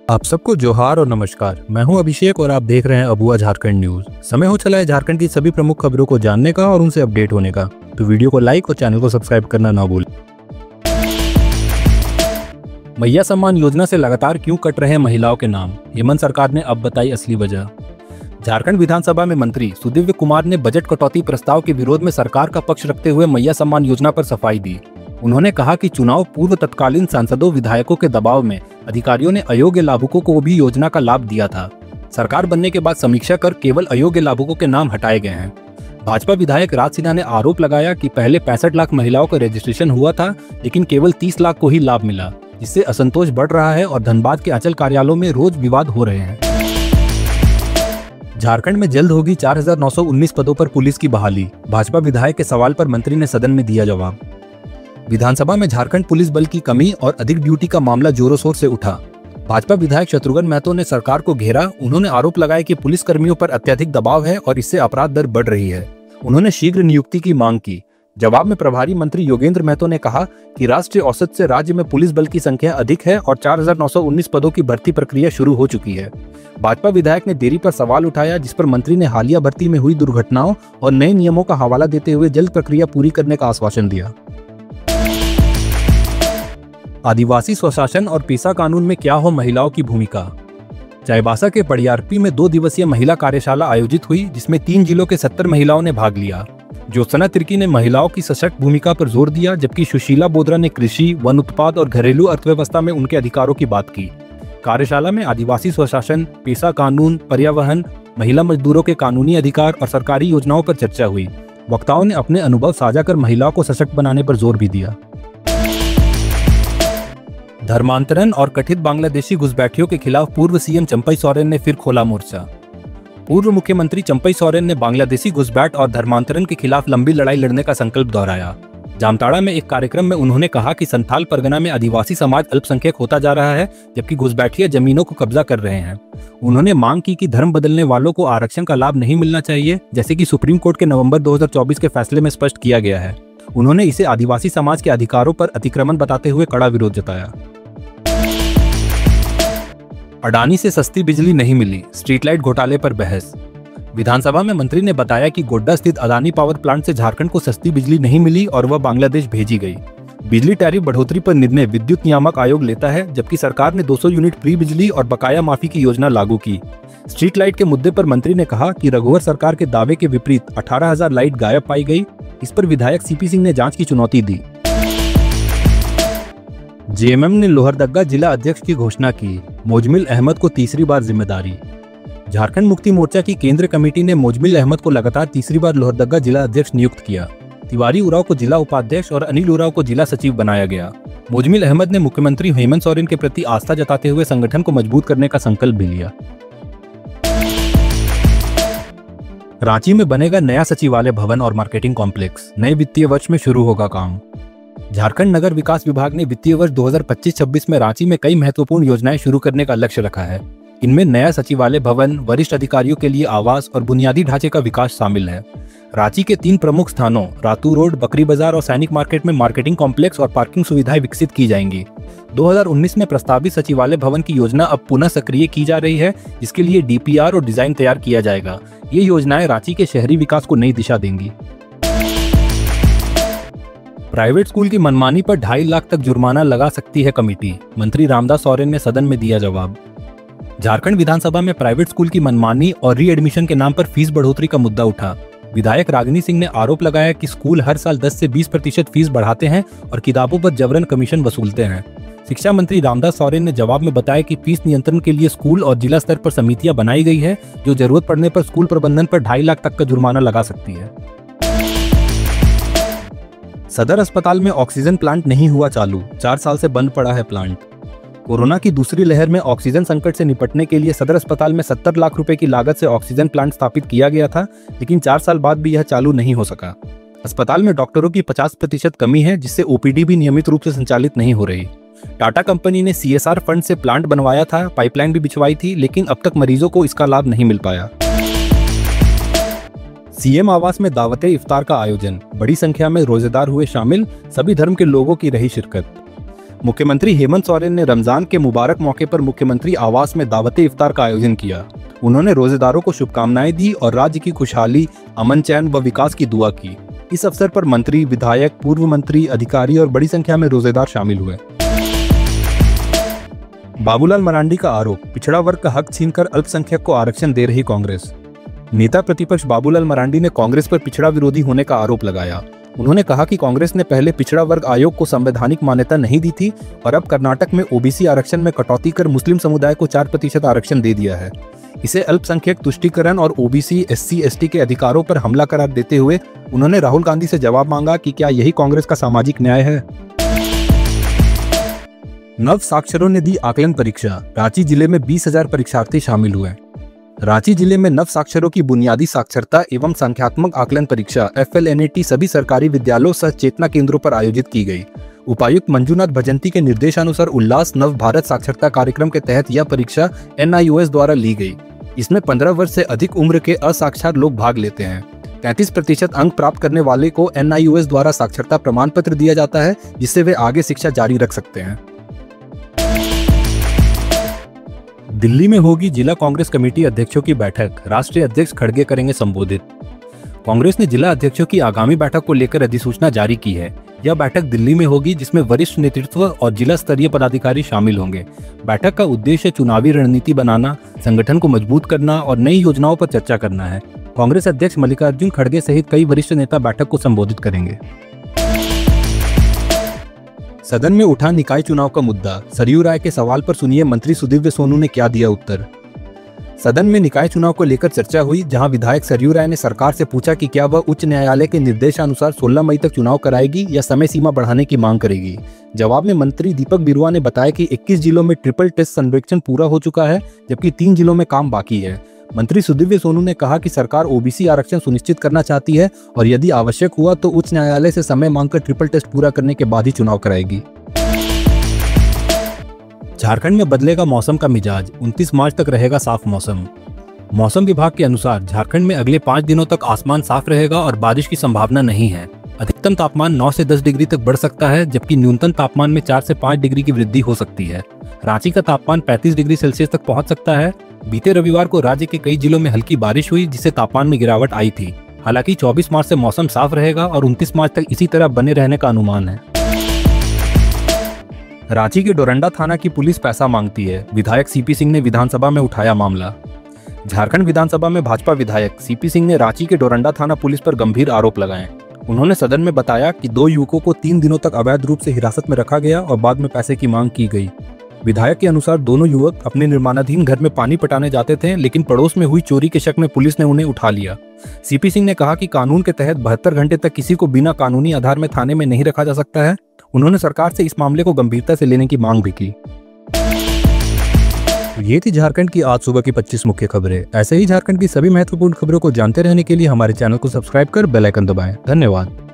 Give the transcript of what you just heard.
आप सबको जोहार और नमस्कार। मैं हूं अभिषेक और आप देख रहे हैं अबुआ झारखंड न्यूज। समय हो चला है झारखंड की सभी प्रमुख खबरों को जानने का और उनसे अपडेट होने का, तो वीडियो को लाइक और चैनल को सब्सक्राइब करना ना भूलें। मैया सम्मान योजना से लगातार क्यों कट रहे हैं महिलाओं के नाम, हेमंत सरकार ने अब बताई असली वजह। झारखंड विधानसभा में मंत्री सुदिव्य कुमार ने बजट कटौती प्रस्ताव के विरोध में सरकार का पक्ष रखते हुए मैया सम्मान योजना पर सफाई दी। उन्होंने कहा कि चुनाव पूर्व तत्कालीन सांसदों विधायकों के दबाव में अधिकारियों ने अयोग्य लाभुकों को भी योजना का लाभ दिया था। सरकार बनने के बाद समीक्षा कर केवल अयोग्य लाभुकों के नाम हटाए गए हैं। भाजपा विधायक राज सिन्हा ने आरोप लगाया कि पहले 65 लाख महिलाओं का रजिस्ट्रेशन हुआ था, लेकिन केवल 30 लाख को ही लाभ मिला, जिससे असंतोष बढ़ रहा है और धनबाद के अंचल कार्यालयों में रोज विवाद हो रहे हैं। झारखंड में जल्द होगी 4919 पदों पर पुलिस की बहाली, भाजपा विधायक के सवाल पर मंत्री ने सदन में दिया जवाब। विधानसभा में झारखंड पुलिस बल की कमी और अधिक ड्यूटी का मामला जोरों शोर से उठा। भाजपा विधायक शत्रुघ्न महतो ने सरकार को घेरा। उन्होंने आरोप लगाया कि पुलिस कर्मियों पर अत्यधिक दबाव है और इससे अपराध दर बढ़ रही है। उन्होंने शीघ्र नियुक्ति की मांग की। जवाब में प्रभारी मंत्री योगेंद्र महतो ने कहा कि राष्ट्रीय औसत से राज्य में पुलिस बल की संख्या अधिक है और 4919 पदों की भर्ती प्रक्रिया शुरू हो चुकी है। भाजपा विधायक ने देरी पर सवाल उठाया, जिस पर मंत्री ने हालिया भर्ती में हुई दुर्घटनाओं और नए नियमों का हवाला देते हुए जल्द प्रक्रिया पूरी करने का आश्वासन दिया। आदिवासी स्वशासन और पेशा कानून में क्या हो महिलाओं की भूमिका। चाईबासा के पड़ियारपी में 2 दिवसीय महिला कार्यशाला आयोजित हुई, जिसमें 3 जिलों के 70 महिलाओं ने भाग लिया। ज्योत्सना तिर्की ने महिलाओं की सशक्त भूमिका पर जोर दिया, जबकि सुशीला बोदरा ने कृषि, वन उत्पाद और घरेलू अर्थव्यवस्था में उनके अधिकारों की बात की। कार्यशाला में आदिवासी स्वशासन, पेशा कानून, पर्यावरण, महिला मजदूरों के कानूनी अधिकार और सरकारी योजनाओं पर चर्चा हुई। वक्ताओं ने अपने अनुभव साझा कर महिलाओं को सशक्त बनाने पर जोर भी दिया। धर्मांतरण और कथित बांग्लादेशी घुसपैठियों के खिलाफ पूर्व सीएम चंपई सोरेन ने फिर खोला मोर्चा। पूर्व मुख्यमंत्री चंपई सोरेन ने बांग्लादेशी घुसपैठ और धर्मांतरण के खिलाफ लंबी लड़ाई लड़ने का संकल्प दोहराया। जामताड़ा में एक कार्यक्रम में उन्होंने कहा कि संथाल परगना में आदिवासी समाज अल्पसंख्यक होता जा रहा है, जबकि घुसपैठिया जमीनों को कब्जा कर रहे हैं। उन्होंने मांग की कि धर्म बदलने वालों को आरक्षण का लाभ नहीं मिलना चाहिए, जैसे कि सुप्रीम कोर्ट के नवंबर 2024 के फैसले में स्पष्ट किया गया है। उन्होंने इसे आदिवासी समाज के अधिकारों पर अतिक्रमण बताते हुए कड़ा विरोध जताया। अडानी से सस्ती बिजली नहीं मिली, स्ट्रीट लाइट घोटाले पर बहस। विधानसभा में मंत्री ने बताया कि गोड्डा स्थित अडानी पावर प्लांट से झारखंड को सस्ती बिजली नहीं मिली और वह बांग्लादेश भेजी गई। बिजली टैरिफ बढ़ोतरी पर निर्णय विद्युत नियामक आयोग लेता है, जबकि सरकार ने 200 यूनिट फ्री बिजली और बकाया माफी की योजना लागू की। स्ट्रीट लाइट के मुद्दे पर मंत्री ने कहा कि रघुवर सरकार के दावे के विपरीत 18,000 लाइट गायब पाई गई। इस पर विधायक सीपी सिंह ने जांच की चुनौती दी। जेएमएम ने लोहरदग्गा जिला अध्यक्ष की घोषणा की, मोजमिल अहमद को तीसरी बार जिम्मेदारी। झारखंड मुक्ति मोर्चा की केंद्र कमेटी ने मोजमिल अहमद को लगातार तीसरी बार लोहरदग्गा जिला अध्यक्ष नियुक्त किया। तिवारी उरांव को जिला उपाध्यक्ष और अनिल उरांव को जिला सचिव बनाया गया। मोजमिल अहमद ने मुख्यमंत्री हेमंत सोरेन के प्रति आस्था जताते हुए संगठन को मजबूत करने का संकल्प भी लिया। रांची में बनेगा नया सचिवालय भवन और मार्केटिंग कॉम्प्लेक्स, नए वित्तीय वर्ष में शुरू होगा काम। झारखंड नगर विकास विभाग ने वित्तीय वर्ष 2025-26 में रांची में कई महत्वपूर्ण योजनाएं शुरू करने का लक्ष्य रखा है। इनमें नया सचिवालय भवन, वरिष्ठ अधिकारियों के लिए आवास और बुनियादी ढांचे का विकास शामिल है। रांची के 3 प्रमुख स्थानों रातू रोड, बकरी बाजार और सैनिक मार्केट में मार्केटिंग कॉम्प्लेक्स और पार्किंग सुविधाएं विकसित की जाएंगी। 2019 में प्रस्तावित सचिवालय भवन की योजना अब पुनः सक्रिय की जा रही है, जिसके लिए डीपीआर और डिजाइन तैयार किया जाएगा। ये योजनाएं रांची के शहरी विकास को नई दिशा देंगी। प्राइवेट स्कूल की मनमानी पर 2.5 लाख तक जुर्माना लगा सकती है कमेटी, मंत्री रामदास सोरेन ने सदन में दिया जवाब। झारखंड विधानसभा में प्राइवेट स्कूल की मनमानी और रीएडमिशन के नाम पर फीस बढ़ोतरी का मुद्दा उठा। विधायक रागिनी सिंह ने आरोप लगाया कि स्कूल हर साल 10 से 20% फीस बढ़ाते हैं और किताबों पर जबरन कमीशन वसूलते हैं। शिक्षा मंत्री रामदास सोरेन ने जवाब में बताया कि फीस नियंत्रण के लिए स्कूल और जिला स्तर पर समितियां बनाई गई है, जो जरूरत पड़ने पर स्कूल प्रबंधन पर 2.5 लाख तक का जुर्माना लगा सकती है। सदर अस्पताल में ऑक्सीजन प्लांट नहीं हुआ चालू, 4 साल से बंद पड़ा है प्लांट। कोरोना की दूसरी लहर में ऑक्सीजन संकट से निपटने के लिए सदर अस्पताल में 70 लाख रुपए की लागत से ऑक्सीजन प्लांट स्थापित किया गया था, लेकिन 4 साल बाद भी यह चालू नहीं हो सका। अस्पताल में डॉक्टरों की 50% कमी है, जिससे ओपीडी भी नियमित रूप से संचालित नहीं हो रही। टाटा कंपनी ने सीएसआर फंड से प्लांट बनवाया था, पाइपलाइन भी बिछवाई थी, लेकिन अब तक मरीजों को इसका लाभ नहीं मिल पाया। सीएम आवास में दावते इफ्तार का आयोजन, बड़ी संख्या में रोजेदार हुए शामिल, सभी धर्म के लोगों की रही शिरकत। मुख्यमंत्री हेमंत सोरेन ने रमजान के मुबारक मौके पर मुख्यमंत्री आवास में दावत इफ्तार का आयोजन किया। उन्होंने रोजेदारों को शुभकामनाएं दी और राज्य की खुशहाली, अमन, चैन व विकास की दुआ की। इस अवसर पर मंत्री, विधायक, पूर्व मंत्री, अधिकारी और बड़ी संख्या में रोजेदार शामिल हुए। बाबूलाल मरांडी का आरोप, पिछड़ा वर्ग का हक छीनकर अल्पसंख्यक को आरक्षण दे रही कांग्रेस। नेता प्रतिपक्ष बाबूलाल मरांडी ने कांग्रेस पर पिछड़ा विरोधी होने का आरोप लगाया। उन्होंने कहा कि कांग्रेस ने पहले पिछड़ा वर्ग आयोग को संवैधानिक मान्यता नहीं दी थी और अब कर्नाटक में ओबीसी आरक्षण में कटौती कर मुस्लिम समुदाय को 4% आरक्षण दे दिया है। इसे अल्पसंख्यक तुष्टीकरण और ओबीसी, एससी, एसटी के अधिकारों पर हमला करार देते हुए उन्होंने राहुल गांधी से जवाब मांगा कि क्या यही कांग्रेस का सामाजिक न्याय है। नव साक्षरों ने दी आकलन परीक्षा, रांची जिले में 20,000 परीक्षार्थी शामिल हुए। रांची जिले में नव साक्षरों की बुनियादी साक्षरता एवं संख्यात्मक आकलन परीक्षा FLNAT सभी सरकारी विद्यालयों सह चेतना केंद्रों पर आयोजित की गई। उपायुक्त मंजूनाथ भजंती के निर्देशानुसार उल्लास नव भारत साक्षरता कार्यक्रम के तहत यह परीक्षा NIOS द्वारा ली गई। इसमें 15 वर्ष से अधिक उम्र के असाक्षर लोग भाग लेते हैं। 33% अंक प्राप्त करने वाले को NIOS द्वारा साक्षरता प्रमाण पत्र दिया जाता है, जिससे वे आगे शिक्षा जारी रख सकते हैं। दिल्ली में होगी जिला कांग्रेस कमेटी अध्यक्षों की बैठक, राष्ट्रीय अध्यक्ष खड़गे करेंगे संबोधित। कांग्रेस ने जिला अध्यक्षों की आगामी बैठक को लेकर अधिसूचना जारी की है। यह बैठक दिल्ली में होगी, जिसमें वरिष्ठ नेतृत्व और जिला स्तरीय पदाधिकारी शामिल होंगे। बैठक का उद्देश्य चुनावी रणनीति बनाना, संगठन को मजबूत करना और नई योजनाओं पर चर्चा करना है। कांग्रेस अध्यक्ष मल्लिकार्जुन खड़गे सहित कई वरिष्ठ नेता बैठक को संबोधित करेंगे। सदन में उठा निकाय चुनाव का मुद्दा, सरयू राय के सवाल पर सुनिए मंत्री सुदीव्य सोनू ने क्या दिया उत्तर। सदन में निकाय चुनाव को लेकर चर्चा हुई, जहां विधायक सरयू राय ने सरकार से पूछा कि क्या वह उच्च न्यायालय के निर्देशानुसार 16 मई तक चुनाव कराएगी या समय सीमा बढ़ाने की मांग करेगी। जवाब में मंत्री दीपक बिरुआ ने बताया कि 21 जिलों में ट्रिपल टेस्ट सर्वेक्षण पूरा हो चुका है, जबकि 3 जिलों में काम बाकी है। मंत्री सुदीव्य सोनू ने कहा कि सरकार ओबीसी आरक्षण सुनिश्चित करना चाहती है और यदि आवश्यक हुआ तो उच्च न्यायालय से समय मांगकर ट्रिपल टेस्ट पूरा करने के बाद ही चुनाव कराएगी। झारखंड में बदलेगा मौसम का मिजाज, 29 मार्च तक रहेगा साफ मौसम। मौसम विभाग के अनुसार झारखंड में अगले 5 दिनों तक आसमान साफ रहेगा और बारिश की संभावना नहीं है। अधिकतम तापमान 9 से 10 डिग्री तक बढ़ सकता है, जबकि न्यूनतम तापमान में 4 से 5 डिग्री की वृद्धि हो सकती है। रांची का तापमान 35 डिग्री सेल्सियस तक पहुंच सकता है। बीते रविवार को राज्य के कई जिलों में हल्की बारिश हुई, जिससे तापमान में गिरावट आई थी। हालांकि 24 मार्च से मौसम साफ रहेगा और 29 मार्च तक इसी तरह बने रहने का अनुमान है। रांची के डोरंडा थाना की पुलिस पैसा मांगती है, विधायक सीपी सिंह ने विधानसभा में उठाया मामला। झारखंड विधानसभा में भाजपा विधायक सीपी सिंह ने रांची के डोरंडा थाना पुलिस पर गंभीर आरोप लगाए। उन्होंने सदन में बताया कि 2 युवकों को 3 दिनों तक अवैध रूप से हिरासत में रखा गया और बाद में पैसे की मांग की गई। विधायक के अनुसार दोनों युवक अपने निर्माणाधीन घर में पानी पटाने जाते थे, लेकिन पड़ोस में हुई चोरी के शक में पुलिस ने उन्हें उठा लिया। सीपी सिंह ने कहा कि कानून के तहत 72 घंटे तक किसी को बिना कानूनी आधार में थाने में नहीं रखा जा सकता है। उन्होंने सरकार से इस मामले को गंभीरता से लेने की मांग भी की। ये थी झारखंड की आज सुबह की 25 मुख्य खबरें। ऐसे ही झारखंड की सभी महत्वपूर्ण खबरों को जानते रहने के लिए हमारे चैनल को सब्सक्राइब कर बेल आइकन दबाएं। धन्यवाद।